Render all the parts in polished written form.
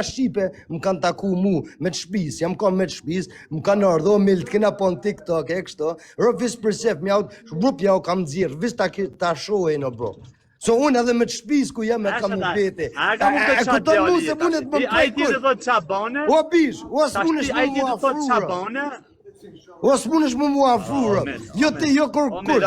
Shqipe më kanë taku mu me të shpis, jam kam me të shpis, më kanë ardhë, o Milt, kena po në TikTok, e kështu, vis për sef, rupja o kam dzirë, vis ta shojnë, o bro. So unë edhe me të shpis ku jam e kam u bete. A ka më të qatë mu se munet më A i ti të thot qabone? O bish, o s'munesh më mu afrura. O s'munesh më mu afrura. Jo ti, jo kërkush.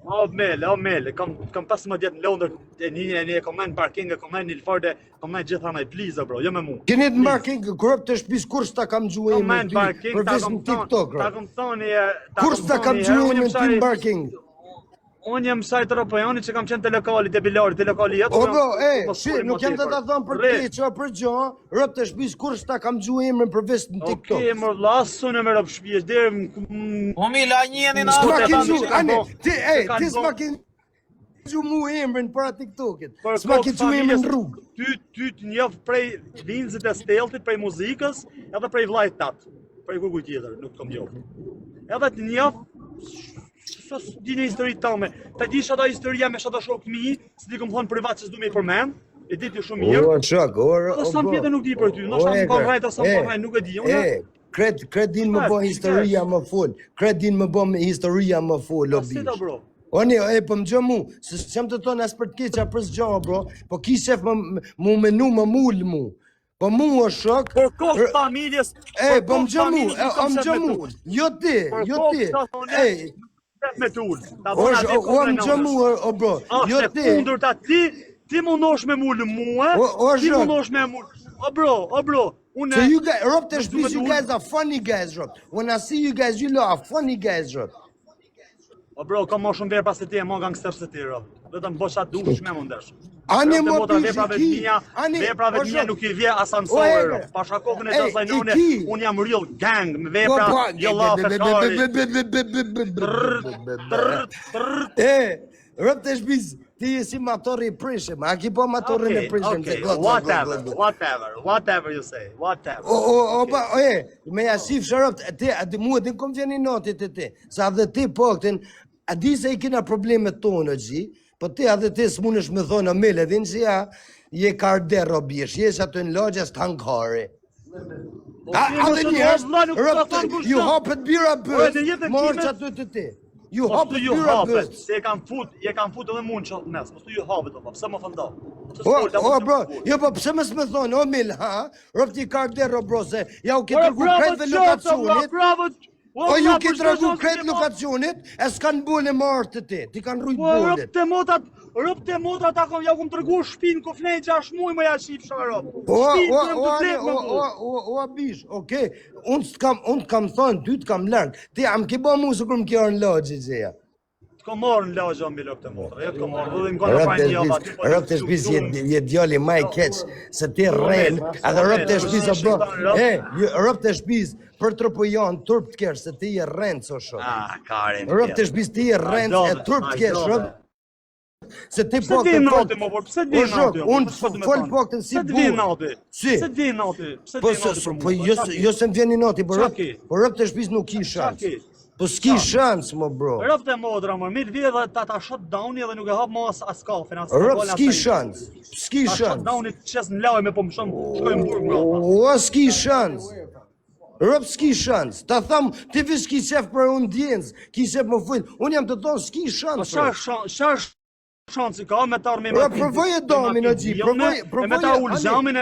O Mele, kam 15 jetë në Londër, një kom në parking, kom në një lëfarde, kom në gjitha në i pliza, bro, jo me mu. Keni të parking, kërëp të shpis, kur s'ta kam gjuhe me ty, përvis në TikTok, ta kom thoni, kur s'ta kam gjuhe me ty në parking. Unë jam sajt Europejani që kam qenë te lokali, te bilari, te lokali jetë. O bro, nuk jam të ta thonë për te, që për gjo, rëp të shpis, kur s'ta kam gjuhe emrin përvis në TikTok. Oke, mërë, lasë unë me rëp shpis, dhe... O Mila, njeni në ti s'ma ki gju mu emrin para TikTokit, s'ma ki gju emrin në rrugë. Ty të njëf prej vinzit e steltit, prej muzikës, edhe prej vlajt tatë, prej kërkuj tjetër, nuk kom njëf. Edhe të njëf, sos dini historitë tome, ta di shata historia me shata shokë mi, si di kom thonë privat që s'du me i përmen, e di ti shumë mirë. O, shok, o, sa pjetë nuk di për ty, në shta më kom rajt, asa më kom rajt, nuk e di, kret din më bo historia më full, kret din më bo historia më full, o bish. O një, po më gjë mu, se qëm të tonë as për të keqa për s'gjo, bro, po ki shef mu menu më mull mu. Po mu o shok... Për kohë familjes... po më gjë mu, jo ti, me të ullë. O më gjë mu, o bro, jo ti. Ashtë kundur ta ti mundosh me mullë mua, ti mundosh me mullë. O bro, une... So you guys, Rob të shpis, you guys are funny guys, Rob. When I see you guys, you are funny guys, Rob. O bro, ka ma shumë verë pas të ti e ma gangster se ti, Rob. Vetëm bosha du shme mundesh. Ani mo pishiki, veprave të mija nuk i vje asansore, Rob. Pasha kohën e dazajnone, unë jam real gang, me vepra, jo la fetari. Rob të shpis, ti e si matori i prishim, a ki po matorin e prishim. Whatever you say, whatever. Me jasif shërop, mu e din kom vjeni notit e ti, sa dhe ti po këtin, a di se i kina problemet tonë, gji, po ti a dhe ti s'munesh me thonë, Mele, din që ja, je karder o bish, jes atë në logjes të hankari. A dhe njërë, ju hapët bira bës, morë që atë të ti. Ju hapët bira bës. Se je kam fut edhe mund që nes, mështu ju hapët, pëse më fëndo? O bro, jo po pëse më s'me thonë, o Mil, ha, rëp ti karder o bro, se ja u ke tërgu krejtve lokacionit, o ju ke tërgu krejt lokacionit, e s'kanë bule më artë të ti, ti kanë rrujt bulet. Rëp të motat, ja ku më tërgu shpinë, ku fnej 6 muj më ja shqip shërop. O bish, okej, unë t'kam thonë, ty t'kam lërgë, ti am ki bo mu së kërë më kjo në logji gjeja. T'ko morë në logja më bilë këtë motra, jetë ko morë, dhe më gona prajnë një ava. Rëp të shpis je djali maj keq, se ti rrenë, edhe rëp të shpis o bro, rëp të shpis, për trëpo janë turp të kesh, se ti je rrenë so shumë. Rëp të shpis ti je rrenë, e turp të kesh, rëp. Se ti po të po, unë fol po këtë si burë. Si? Se di nati, pse di nati për mu? Po jo se më vjeni nati, po rëp të shpis nuk ki shans. Po s'ki shans, mo bro. Rëp të modra, më mirë vje dhe ta shot downi edhe nuk e hap ma as kafin. Rëp s'ki shans, s'ki shans. Ta shot downi të qes në laj me po më shumë, shkojmë burë më rëpa. O, s'ki shans. Rëp s'ki shans. Ta thamë, ti vis ki qef për unë djenës, ki qef më fujnë. Unë jam të tonë, s'ki shans. Shash shansi ka me ta armi me piti. Provoj e domi në gji, me ta ullë gjamin,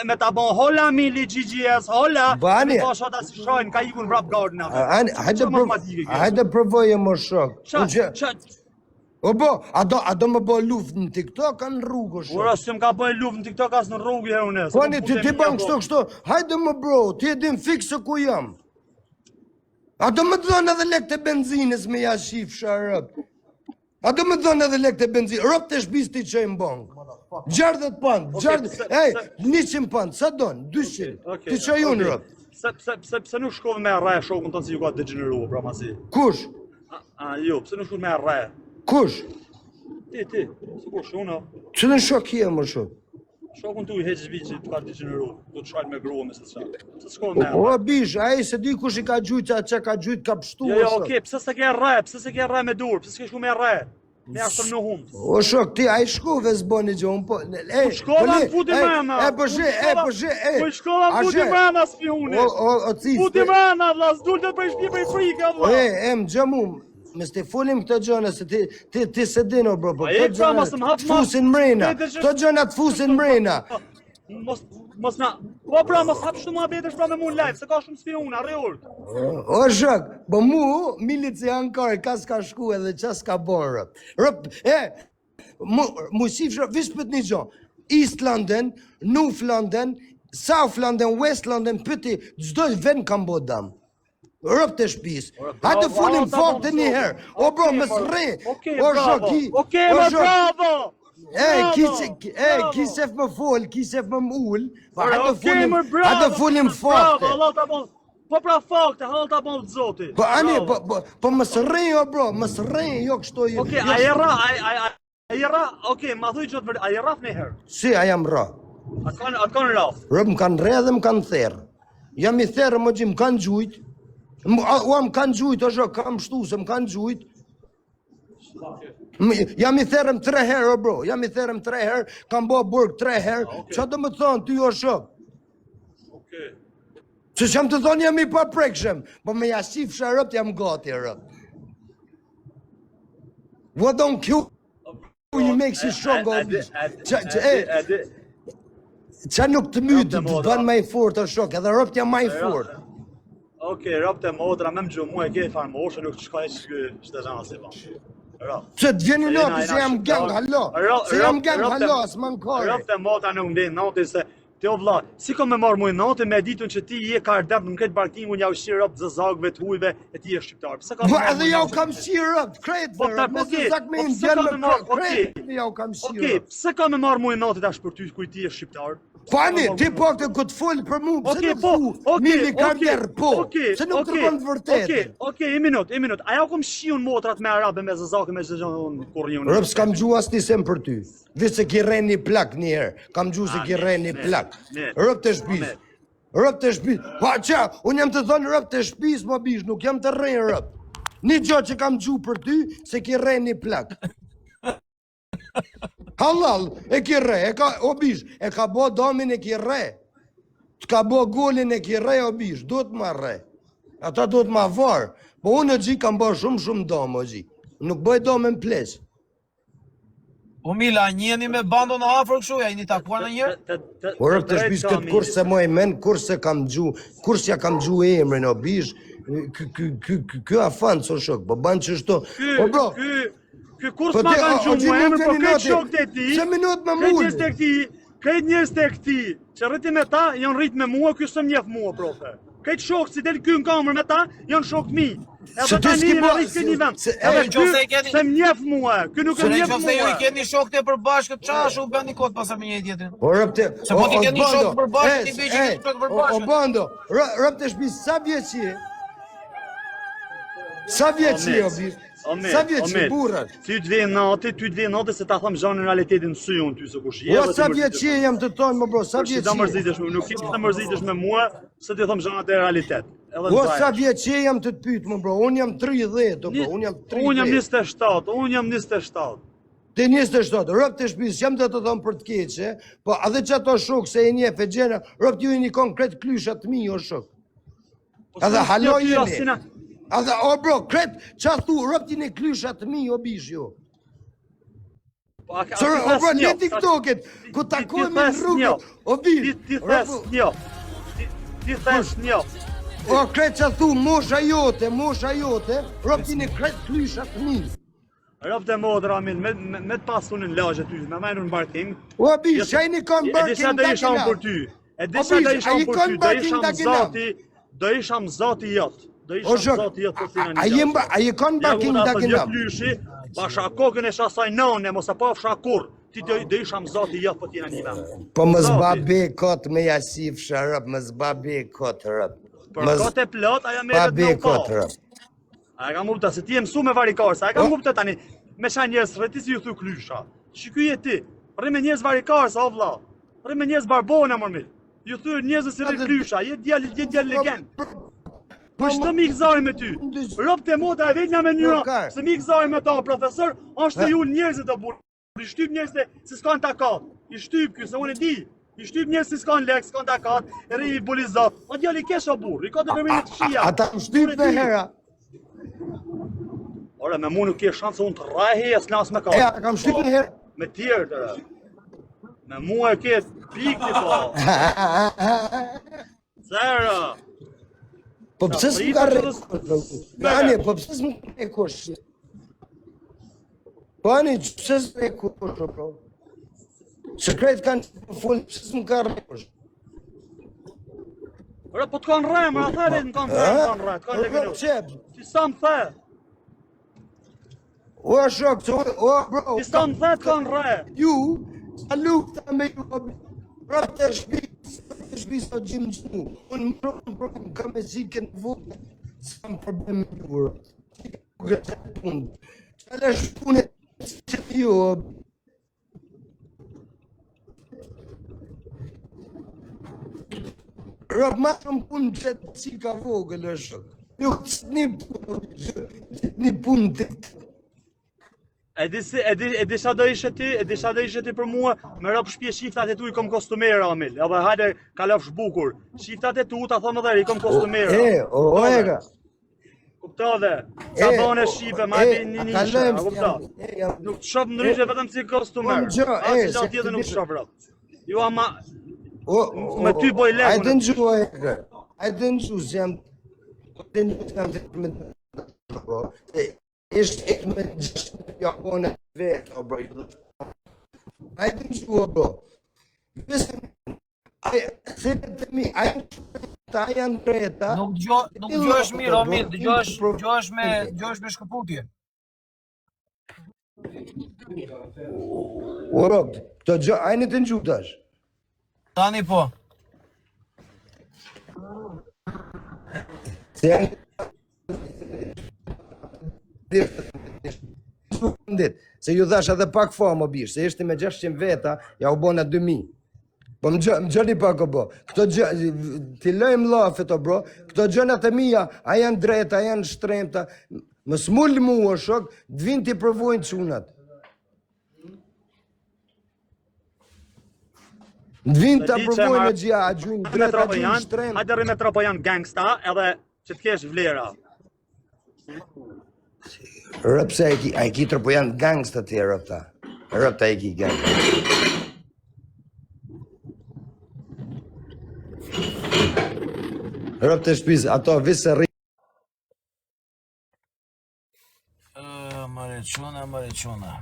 me ta bon hola mili GGS, hola. Bani. Me ta shata si shajnë, ka ikun rap garden. Hajde provoj e më shok. O bo, a do më bo luft në TikTok, a në rrugë o shok? Ura, si më ka bëj luft në TikTok, as në rrugë herë unes. Pani, ti ban kështu, hajde më bro, ti e din fikse ku jam. A do më dhënë edhe lek të benzinës me jashif sharëp. A do më dhënë edhe lek të benzinë, rëp të shpis ti që e mbongë. 60 pandë, 100 pandë, sa donë, 200, ti që e unë rëp. Pse nuk shkove me arre shokën tonë si ju ka degeneruar, pra ma si? Kush? Jo, pse nuk shkove me arre? Kush? Ti, si kush, unë? Që në shok je më shok? Shokën tu i heqës vi që të ka degeneruar, du të shkallë me grua me se të shakë. Pse shkove me arre? O, bish, a se di kush i ka gjujtë, a që ka gjujtë ka pështu o shok. Jo, okej, pse se ke arre me dur, pse s'ke shku me arre? Me ashtër në humë. O shok, ti a i shkove s'boni gjë, unë po... Shkova në futi mrena. Po shkova në futi mrena s'pjune. O cis... Futi mrena, vla, s'dull të prej shpi prej frika, vla. Em, gjëmu, mes të folim këtë gjënë, se ti se dino, bro, po këtë gjënë të fusin mrena, këtë gjënë të fusin mrena. Mos na... Po pra, mos hap shtu ma betesh pra me mu në live, se ka shumë spiona, reurt. O shok, po mu, milici Ankara, ka s'ka shku edhe qa s'ka borë. Mu shifë, vish pët një gjo, East London, North London, South London, West London, pëti, gjdoj vend kam bo dam. Rëp të shpis. Hajtë folim fort të një herë. O bro, më sre. O shok, Okej, më bravo. Kisef më fol, kisef më m'ull. Hajtë folim fakte. Po pra fakte, halë ta bon të zoti. Po ani, po më sre, o bro, më sre, jo kështu. Okej, a i ra, okej, ma thuj që të vërdi, a i raf një herë? Si, a jam ra. Atë kanë raf? Rëp më kanë re dhe më kanë therë. Jam i therë, më gjim, më kanë gjujt. Ua më kanë gjujt, o shok, kam shtu se më kanë gjujt. Jam i therëm 3 herë, o bro, jam i therëm 3 herë, kam bo burg 3 herë, që të më thonë, ty o shok? Që që më të thonë jam i pa prekshëm, po me jasif shërëp jam gati rëp. What don't kill you makes you strong, o bish. Qa nuk të mytë, të bënë ma i fort, o shok, edhe rëp t'jam ma i fort. Okej, rëp të modra, me më gjumë, mu e ke farë më oshë, nuk të shkaj që shtë zhanë si ba. Që të vjeni noti, se jam gang, hallo. Se jam gang, hallo, s'man kore. Rëp të modra nuk ndin noti, se ti o vla, si ko me marrë mujë noti, me ditun që ti je ka ardep në këtë barkim, unë ja u shirë rëp zëzagve të hujve, e ti je shqiptarë. Edhe ja u kam shirë rëp, krejtë rëp, me zëzak me indjen me krejtë, ja u kam shirë rëp. Okej, pse ka me marrë mujë noti tash për ty kuj ti je shqiptarë? Pani, ti po këtë këtë folë për mu, pëse nuk fu, mili karder, po, se nuk të rënë të vërtetë. Okej, i minut, aja kom shiun motrat me arabe, me zëzake, me zëzake, kur njën. Rëp, s'kam gju as nisem për ty, visë se ki reni plak njëherë, kam gju se ki reni plak. Rëp të shpis, rëp të shpis, pa qa, unë jam të thonë rëp të shpis, më bish, nuk jam të rejnë rëp. Një gjo që kam gju për ty, se ki reni plak. Halal, e ki re, o bish, e ka bo domin e ki re. Të ka bo golin e ki re, o bish, do të ma re. Ata do të ma varë. Po unë e gji kam bo shumë dom, o gji. Nuk bëj domen ples. O Mila, njeni me bando në afrë këshu, ja i një takuar në njërë? O rëp të shpis këtë kurse moj men, kurse kam gju, kursja kam gju e emrin, o bish. Kjo afan, so shok, po banë që shto. O bro, Ky kurs ma kanë gjumë më emër, po këtë shok të ti, këtë njës të këti, që rriti me ta, janë rrit me mua, kjo sëm njef mua, profe. Këtë shok, si del kjo në kamër me ta, janë shok të mi. Edhe ta një në rrit këtë një vend. Edhe kjo sëm njef mua, kjo nuk e njef mua. Se ne ju i keni shok të përbashkët, qash u bëni kod pas e me një tjetër. O rëp të... Se po ti keni shok të përbashkët, ti bëj që një shok të përbashkët. O bando, rëp të shpis, sa vjeqie? Sa vjeqie, o bish? Sa vjeqie, burat? Ty të vjen nati, se ta thëmë zhanë në realitetin sy unë ty, se kush je. O, sa vjeqie jam të tonë, më bro, sa vjeqie? Nuk i të mërzitesh me mua, se ti thëmë zhanë atë realitet. O, sa vjeqie jam të të pytë, më bro, unë jam 30, unë jam 30. Unë jam 27. Ti 27, rëp të shpis, jam të thonë për të keqe, po edhe që ato shok se e njef e gjena, rëp t'ju i një konkret klyshat mi, o shok. Edhe haloj jeni. Edhe, o bro, kret, qa thu, rëp t'i një klyshat mi, o bish jo. O bro, një TikToket, ku takoj me rrugët, o bish. Ti thes një. O kret qa thu, mosha jote, rëp t'i një kret klyshat mi. Rëp të modra, Amin, me të pasu në lagje ty, me majnë në barking. O bish, qa i një kon barking da gina. E disa da isham për ty, do isham zati jatë. O shok, a je kon barking da gina? Ba shakokën e shasaj nëne, mos e pa shakur, ti do isham zati jatë për tina një vend. Po më zba be kot me jasif sharëp, më zba be kot rëp. Për kot e plot, aja me vetë në ko. A e kam upta, se ti e mësu me varikarës, a e kam upta tani, me sha njës, rëti si ju thu klysha. Shikuj e ti, rri me njës varikarës, o vla, rri me njës barbone, mërmit. Ju thu njësë si rri klysha, je djali legend. Për ç'të mi gëzari me ty? Rob të moda e vetja mënyra se mi gëzari me ta profesor, është ju njerëzit të burr. I shtyp njerëzit se s'kan takat. I shtyp ky se unë e di. I shtyp njerëz se s'kan lek, s'kan takat, e rri i bulizat. O djali kesh o burr, i ka të përmenit të fshija. Ata më shtyp me hera. Ora, me mu nuk ke shansë unë të rahe, as nas me ka. Ja, kam shtyp me hera. Me tjerë të rë. Me mu e ke pikti po. Zera. Po pse s'm ka Ani, po pse s'm ka rekosh? Po ani, pse s'm ka rekosh, bro? Sekret kanë full, pse s'm ka rekosh? Ora, po t'kan rre, më a the në t'kan rre, t'kan legënu. Ti sa më the? O shok, o bro. Ti sa më the t'kan rre. Ju, saluta me ju. Pra të shpi sot gjimë gjinu. Unë më problem ka me zikën vogë. S'kam problem me ju, bro. Këtë punë. Qële shpune që ju, Rob, ma shumë punë që të cika vogël është shok. Nuk të një punë të të. E di sa do ishe ti për mua, me rap shpje shiftat e tu i kom kostumera, Amil. Edhe hajde, kalofsh bukur. Shiftat e tu, ta thonë dhe, i kom kostumera. O ega. Kuptove, sa bane shife, ma e një nishe, a kuptove. Nuk të shofë në ryshe vetëm si kostumer. A si da tjetë nuk shofë rap. Jo ama, me ty boj leku. Ajde në gju, ega. Ajde në gju, se jam... Ajde në gju, se jam të me... Ishtë e me gjështë jakone vetë, bro. Ajde në gju, bro. Se të mi, ta janë dreta... Nuk dëgjohesh mirë, Omil, dëgjohesh me shkëputje. O, Rob, të gjë, ajnë të në gju tash. Tani po. Se janë... Se ju dhash edhe pak fa më bish, se ishte me 600 veta, ja u bona 2000. Po më gjëni pak o bo, këto gjë, ti lojmë lafet o bro, këto gjënat e mija, a janë drejta, a janë shtremta, më smull mu o shok, dvin t'i provojnë qunat. Dvin t'a provojnë e gjja, a gjujnë drejta, a gjujnë shtremta. Hajde rrimë tropo janë gangsta, edhe që t'kesh vlera. Rëpse a i ki tropo janë gangsta ti e rëpta. Rëpta i ki gangsta. Rëp të shpiz, ato visë rri... Marechona.